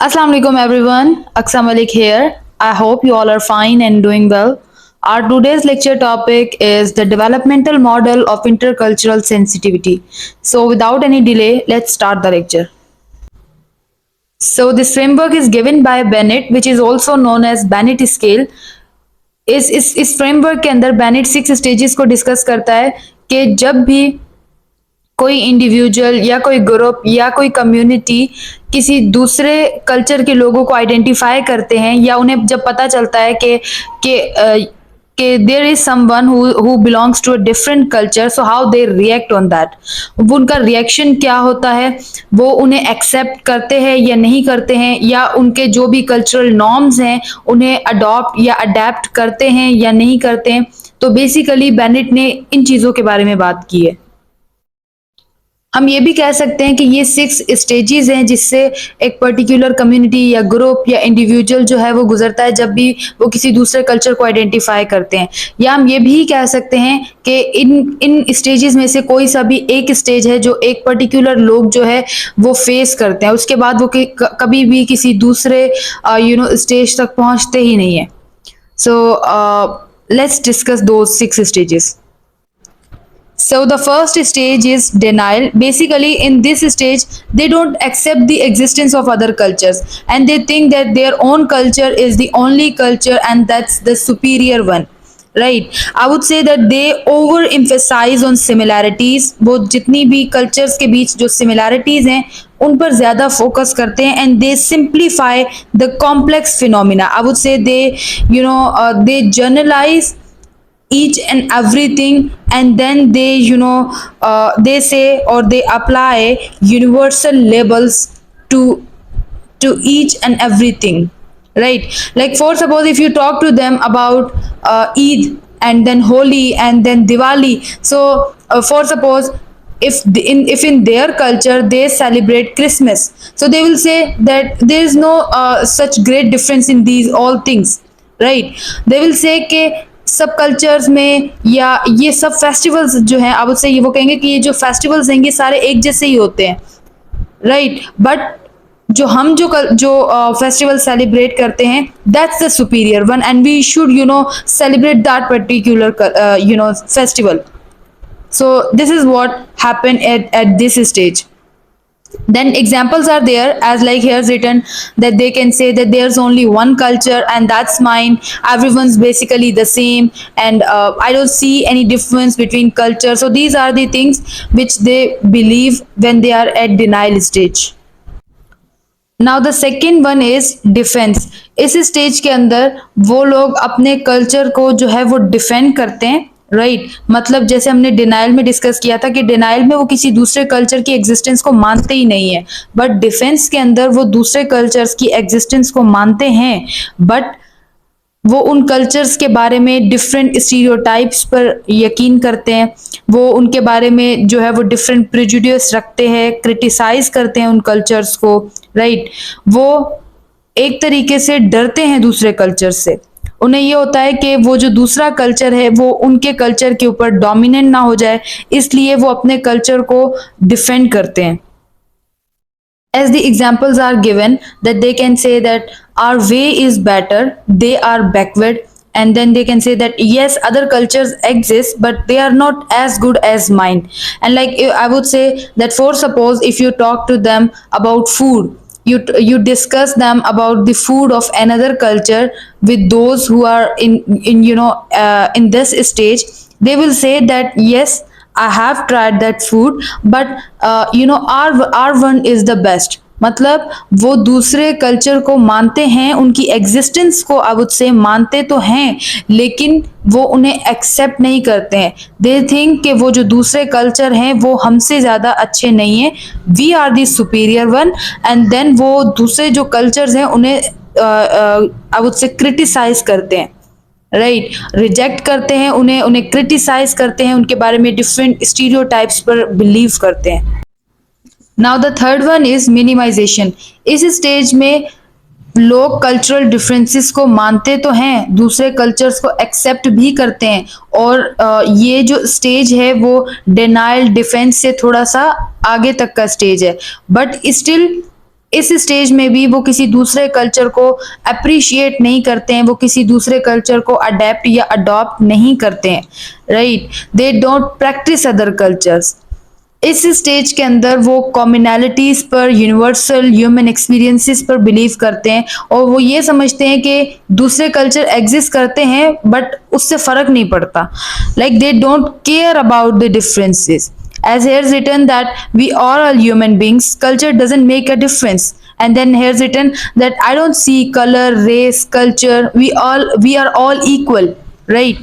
Assalamu alaikum everyone. Aksam Malik here. I hope you all are fine and doing well. Our today's lecture topic is the developmental model of intercultural sensitivity. So without any delay, let's start the lecture. So this framework is given by Bennett, which is also known as Bennett scale. इस framework के अंदर Bennett 6 stages को discuss करता है कि जब भी कोई इंडिविजुअल या कोई ग्रुप या कोई कम्युनिटी किसी दूसरे कल्चर के लोगों को आइडेंटिफाई करते हैं या उन्हें जब पता चलता है कि there is someone who belongs to a different culture, so how they react on that, वो उनका रिएक्शन क्या होता है, वो उन्हें एक्सेप्ट करते हैं या नहीं करते हैं, या उनके जो भी कल्चरल नॉर्म्स हैं उन्हें अडॉप्ट या अडेप्ट करते हैं या नहीं करते हैं। तो बेसिकली बेनेट ने इन चीज़ों के बारे में बात की है। हम ये भी कह सकते हैं कि ये 6 स्टेजेस हैं जिससे एक पर्टिकुलर कम्युनिटी या ग्रुप या इंडिविजुअल जो है वो गुजरता है जब भी वो किसी दूसरे कल्चर को आइडेंटिफाई करते हैं। या हम ये भी कह सकते हैं कि इन स्टेजेस में से कोई सा भी एक स्टेज है जो एक पर्टिकुलर लोग जो है वो फेस करते हैं, उसके बाद वो कभी भी किसी दूसरे स्टेज तक पहुंचते ही नहीं है। So let's discuss those 6 stages. So the first stage is denial. Basically, in this stage, they don't accept the existence of other cultures and they think that their own culture is the only culture and that's the superior one. Right? I would say that they overemphasize on similarities. वो जितनी भी cultures के बीच जो similarities हैं उन पर ज़्यादा focus करते हैं and they simplify the complex phenomena. I would say they generalize each and everything and then they say or they apply universal labels to each and everything, right? Like for suppose if you talk to them about Eid and then Holi and then Diwali, so for suppose if in their culture they celebrate Christmas, so they will say that there is no such great difference in these all things, right? They will say कि सब cultures में या ये सब festivals जो हैं अब उससे ये वो कहेंगे कि ये जो फेस्टिवल्स हैं ये सारे एक जैसे ही होते हैं, राइट? बट जो हम जो फेस्टिवल सेलिब्रेट करते हैं that's the superior one and we should celebrate that particular festival. So this is what happen at this stage. Then examples are there, as like here's written that they can say that there's only one culture and that's mine, everyone's basically the same and I don't see any difference between culture. So these are the things which they believe when they are at denial stage. Now the second one is defense. इस stage के अंदर वो लोग अपने culture को जो है वो डिफेंड करते हैं, राइट? मतलब जैसे हमने डिनाइल में डिस्कस किया था कि डिनाइल में वो किसी दूसरे कल्चर की एग्जिस्टेंस को मानते ही नहीं है, बट डिफेंस के अंदर वो दूसरे कल्चर्स की एग्जिस्टेंस को मानते हैं, बट वो उन कल्चर्स के बारे में डिफरेंट स्टीरियोटाइप्स पर यकीन करते हैं, वो उनके बारे में जो है वो डिफरेंट प्रेजुडिस रखते हैं, क्रिटिसाइज करते हैं उन कल्चर्स को, राइट? वो एक तरीके से डरते हैं दूसरे कल्चर से. उन्हें ये होता है कि वो जो दूसरा कल्चर है वो उनके कल्चर के ऊपर डोमिनेंट ना हो जाए, इसलिए वो अपने कल्चर को डिफेंड करते हैं. As the examples are given that they can say that our way is better, they are backward, and then they can say that yes, other cultures exist but they are not as good as mine. And like I would say that for suppose if you talk to them about food, you discuss them about the food of another culture with those who are in this stage, they will say that yes, I have tried that food but our one is the best. मतलब वो दूसरे culture को मानते हैं, उनकी existence को I would say मानते तो हैं लेकिन वो उन्हें एक्सेप्ट नहीं करते हैं. दे थिंक कि वो जो दूसरे कल्चर हैं वो हमसे ज़्यादा अच्छे नहीं हैं, we are the superior one, and then वो दूसरे जो कल्चर्स हैं उन्हें आई वुड से क्रिटिसाइज करते हैं, राइट? रिजेक्ट करते हैं उन्हें क्रिटिसाइज करते हैं, उनके बारे में डिफरेंट स्टीरियोटाइप्स पर बिलीव करते हैं. Now the third one is minimization. इस स्टेज में लोग कल्चरल डिफरेंसेस को मानते तो हैं, दूसरे कल्चर्स को एक्सेप्ट भी करते हैं, और ये जो स्टेज है वो डिनाइल डिफेंस से थोड़ा सा आगे तक का स्टेज है, बट स्टिल इस स्टेज में भी वो किसी दूसरे कल्चर को अप्रिशिएट नहीं करते हैं, वो किसी दूसरे कल्चर को अडेप्ट या अडॉप्ट नहीं करते हैं, right. They don't practice other cultures. इस स्टेज के अंदर वो कॉमनैलिटीज पर, यूनिवर्सल ह्यूमन एक्सपीरियंसेस पर बिलीव करते हैं और वो ये समझते हैं कि दूसरे कल्चर एग्जिस्ट करते हैं बट उससे फर्क नहीं पड़ता, like they don't care about the differences. As here's written that we are all human beings, culture doesn't make a difference. And then here's written that I don't see color, race, culture, we are all equal, right?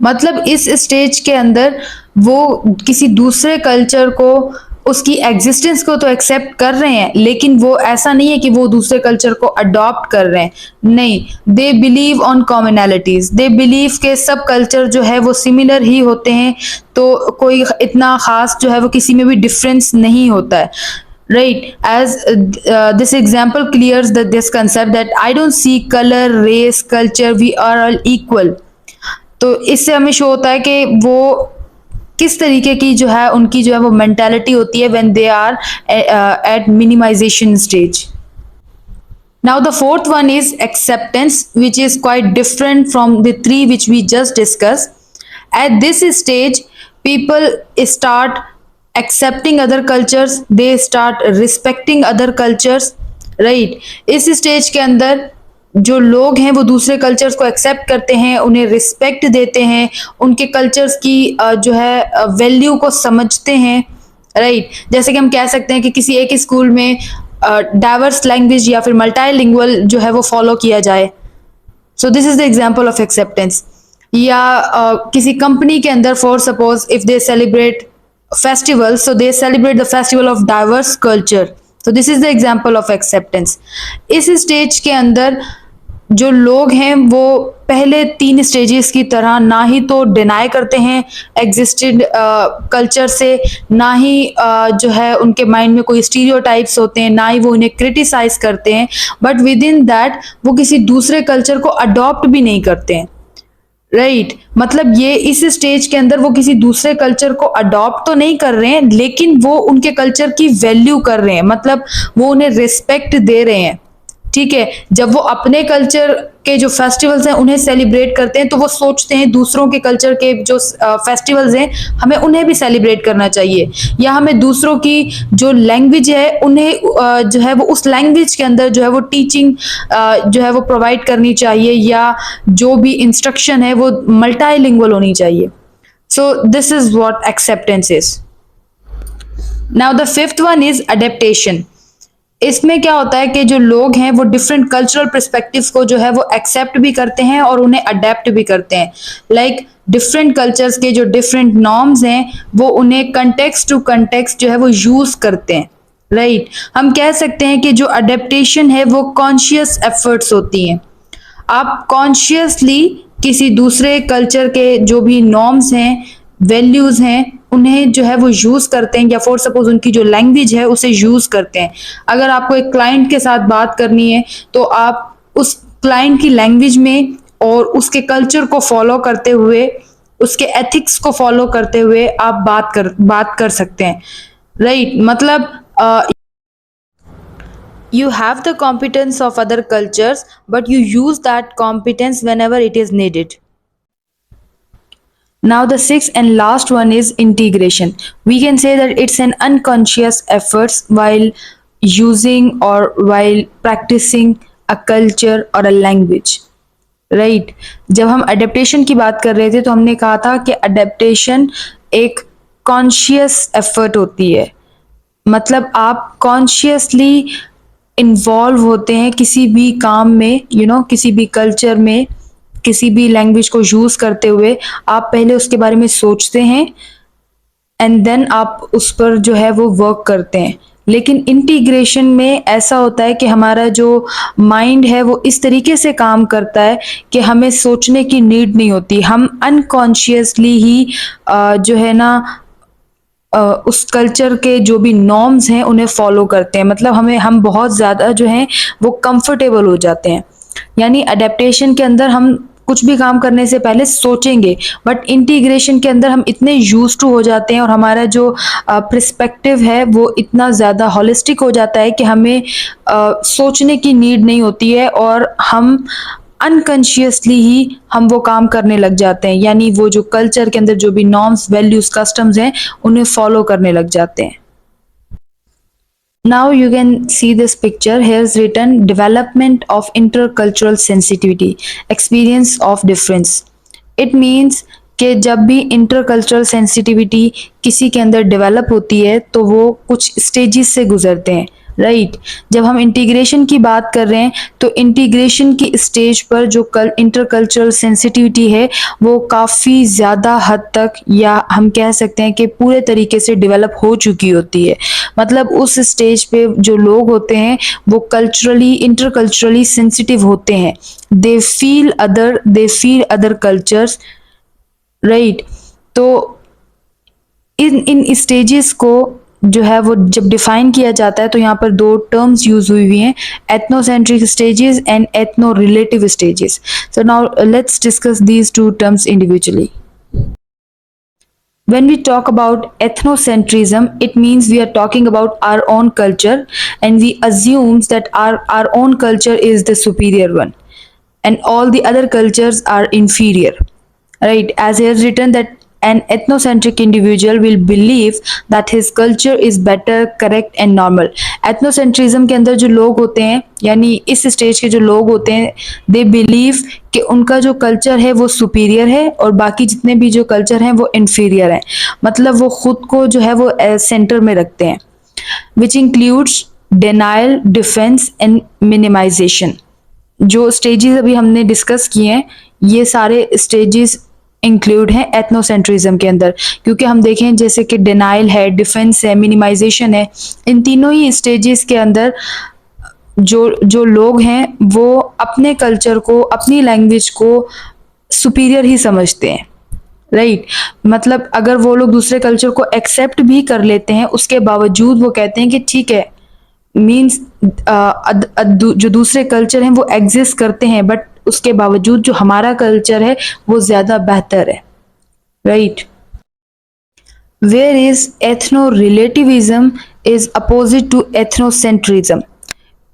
मतलब इस stage के अंदर वो किसी दूसरे culture को, उसकी existence को तो एक्सेप्ट कर रहे हैं, लेकिन वो ऐसा नहीं है कि वो दूसरे कल्चर को अडॉप्ट कर रहे हैं, नहीं। They believe on commonalities, they believe के सब कल्चर जो है वो सिमिलर ही होते हैं, तो कोई इतना खास जो है वो किसी में भी डिफरेंस नहीं होता है, right? As this example clears this concept that I don't see color, race, culture, we are all equal. तो इससे हमें शो होता है कि वो किस तरीके की जो है उनकी जो है वो मेंटालिटी होती है when they are at minimization stage. Now the fourth one is acceptance, which is quite different from the three which we just discussed. At this stage, people start accepting other cultures, they start respecting other cultures, right? इस stage के अंदर जो लोग हैं वो दूसरे cultures को accept करते हैं, उन्हें रिस्पेक्ट देते हैं, उनके कल्चर्स की जो है वैल्यू को समझते हैं, राइट। जैसे कि हम कह सकते हैं कि किसी एक स्कूल में डाइवर्स लैंग्वेज या फिर मल्टीलिंगुअल जो है वो फॉलो किया जाए, so this is the example of acceptance. या किसी कंपनी के अंदर for suppose if they celebrate festival, so they celebrate the festival of diverse culture, तो this is the example of acceptance. इस स्टेज के अंदर जो लोग हैं वो पहले तीन स्टेजेस की तरह ना ही तो डिनाई करते हैं एग्जिस्टेड कल्चर से, ना ही जो है उनके माइंड में कोई स्टीरियोटाइप्स होते हैं, ना ही वो उन्हें क्रिटिसाइज करते हैं, बट विद इन दैट वो किसी दूसरे कल्चर को अडॉप्ट भी नहीं करते हैं, राइट। मतलब ये इस स्टेज के अंदर वो किसी दूसरे कल्चर को अडॉप्ट तो नहीं कर रहे हैं, लेकिन वो उनके कल्चर की वैल्यू कर रहे हैं, मतलब वो उन्हें रिस्पेक्ट दे रहे हैं, ठीक है। जब वो अपने कल्चर के जो फेस्टिवल्स हैं उन्हें सेलिब्रेट करते हैं तो वो सोचते हैं दूसरों के कल्चर के जो फेस्टिवल्स हैं हमें उन्हें भी सेलिब्रेट करना चाहिए, या हमें दूसरों की जो लैंग्वेज है उन्हें जो है वो उस लैंग्वेज के अंदर जो है वो टीचिंग जो है वो प्रोवाइड करनी चाहिए, या जो भी इंस्ट्रक्शन है वो मल्टीलिंगुअल होनी चाहिए। सो this is what acceptance is. Now the fifth one is adaptation. इसमें क्या होता है कि जो लोग हैं वो डिफरेंट कल्चरल पर्सपेक्टिव को जो है वो एक्सेप्ट भी करते हैं और उन्हें अडेप्ट भी करते हैं, लाइक डिफरेंट कल्चर्स के जो डिफरेंट नॉर्म्स हैं वो उन्हें कंटेक्स्ट टू कंटेक्स्ट जो है वो यूज करते हैं, राइट। हम कह सकते हैं कि जो अडेप्टेशन है वो कॉन्शियस एफर्ट्स होती हैं। आप कॉन्शियसली किसी दूसरे कल्चर के जो भी नॉर्म्स हैं, वैल्यूज हैं, उन्हें जो है वो यूज करते हैं, या फॉर सपोज उनकी जो लैंग्वेज है उसे यूज करते हैं। अगर आपको एक क्लाइंट के साथ बात करनी है तो आप उस क्लाइंट की लैंग्वेज में और उसके कल्चर को फॉलो करते हुए, उसके एथिक्स को फॉलो करते हुए आप बात कर सकते हैं, राइट। मतलब you have the competence of other cultures but you use that competence whenever it is needed. Now the sixth and last one is integration. We can say that it's an unconscious efforts while using or while practicing a culture or a language, right? जब हम adaptation की बात कर रहे थे तो हमने कहा था कि adaptation एक conscious effort होती है, मतलब आप consciously इन्वॉल्व होते हैं किसी भी काम में, किसी भी कल्चर में, किसी भी लैंग्वेज को यूज करते हुए आप पहले उसके बारे में सोचते हैं एंड देन आप उस पर जो है वो वर्क करते हैं। लेकिन इंटीग्रेशन में ऐसा होता है कि हमारा जो माइंड है वो इस तरीके से काम करता है कि हमें सोचने की नीड नहीं होती, हम अनकॉन्शियसली ही जो है ना उस कल्चर के जो भी नॉर्म्स हैं उन्हें फॉलो करते हैं, मतलब हम बहुत ज़्यादा जो हैं वो कंफर्टेबल हो जाते हैं। यानी अडेप्टेशन के अंदर हम कुछ भी काम करने से पहले सोचेंगे, बट इंटीग्रेशन के अंदर हम इतने यूज टू हो जाते हैं और हमारा जो पर्सपेक्टिव है वो इतना ज़्यादा होलिस्टिक हो जाता है कि हमें सोचने की नीड नहीं होती है और हम अनकॉन्शियसली ही हम वो काम करने लग जाते हैं, यानी वो जो कल्चर के अंदर जो भी नॉर्म्स, वैल्यूज, कस्टम्स हैं उन्हें फॉलो करने लग जाते हैं। Now you can see this picture. Here's written development of intercultural sensitivity, experience of difference. It means कि जब भी इंटरकल्चरल सेंसिटिविटी किसी के अंदर डेवलप होती है तो वो कुछ स्टेजेस से गुजरते हैं, राइट। जब हम इंटीग्रेशन की बात कर रहे हैं तो इंटीग्रेशन की स्टेज पर जो इंटरकल्चरल सेंसिटिविटी है वो काफ़ी ज़्यादा हद तक, या हम कह सकते हैं कि पूरे तरीके से डेवलप हो चुकी होती है। मतलब उस स्टेज पे जो लोग होते हैं वो कल्चरली, इंटरकल्चरली सेंसिटिव होते हैं। They feel other cultures, right. तो इन स्टेजेस को जो है वो जब डिफाइन किया जाता है तो यहाँ पर दो टर्म्स यूज हुई हैं, ethnocentric stages and ethno relative stages. So now let's discuss these two terms individually. When we talk about ethnocentrism, it means we are talking about our own culture and we assume that our own culture is the superior one and all the other cultures are inferior, right? As he has written that an ethnocentric individual will believe that his culture is better, correct and normal. ethnocentrism के अंदर जो लोग होते हैं, यानी इस stage के जो लोग होते हैं, दे बिलीव कि उनका जो कल्चर है वो सुपीरियर है और बाकी जितने भी जो कल्चर हैं वो इन्फीरियर हैं। मतलब वो खुद को जो है वो सेंटर में रखते हैं, which includes denial, defence and minimization. जो स्टेजेस अभी हमने डिस्कस किए हैं ये सारे स्टेजेस इंक्लूड हैं एथनोसेंट्रिज्म के अंदर, क्योंकि हम देखें जैसे कि डिनाइल है, डिफेंस है, मिनिमाइजेशन है, इन तीनों ही स्टेजेस के अंदर जो लोग हैं वो अपने कल्चर को, अपनी लैंग्वेज को सुपीरियर ही समझते हैं, राइट। मतलब अगर वो लोग दूसरे कल्चर को एक्सेप्ट भी कर लेते हैं उसके बावजूद वो कहते हैं कि ठीक है, मीन्स जो दूसरे कल्चर हैं वो एग्जिस्ट करते हैं बट उसके बावजूद जो हमारा कल्चर है वो ज़्यादा बेहतर है, right. Where is ethno relativism is opposite to ethnocentrism.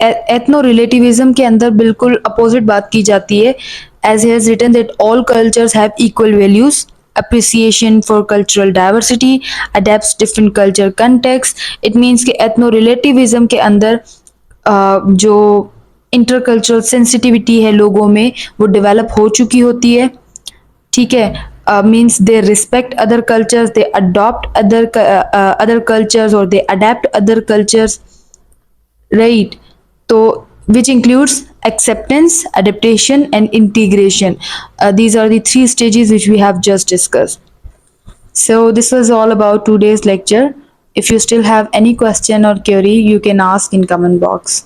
Ethno relativism के अंदर बिल्कुल अपोजिट बात की जाती है। As he has written that all cultures have equal values, appreciation for cultural diversity, adapts different culture context. It means कि ethno relativism के अंदर जो इंटरकल्चरल सेंसिटिविटी है लोगों में वो डेवलप हो चुकी होती है, ठीक है। Means they respect other cultures, they adopt other cultures और they adapt other cultures, right. तो which includes acceptance, adaptation and integration. These are the three stages which we have just discussed. So this was all about today's lecture. If you still have any question or query, you can ask in comment box.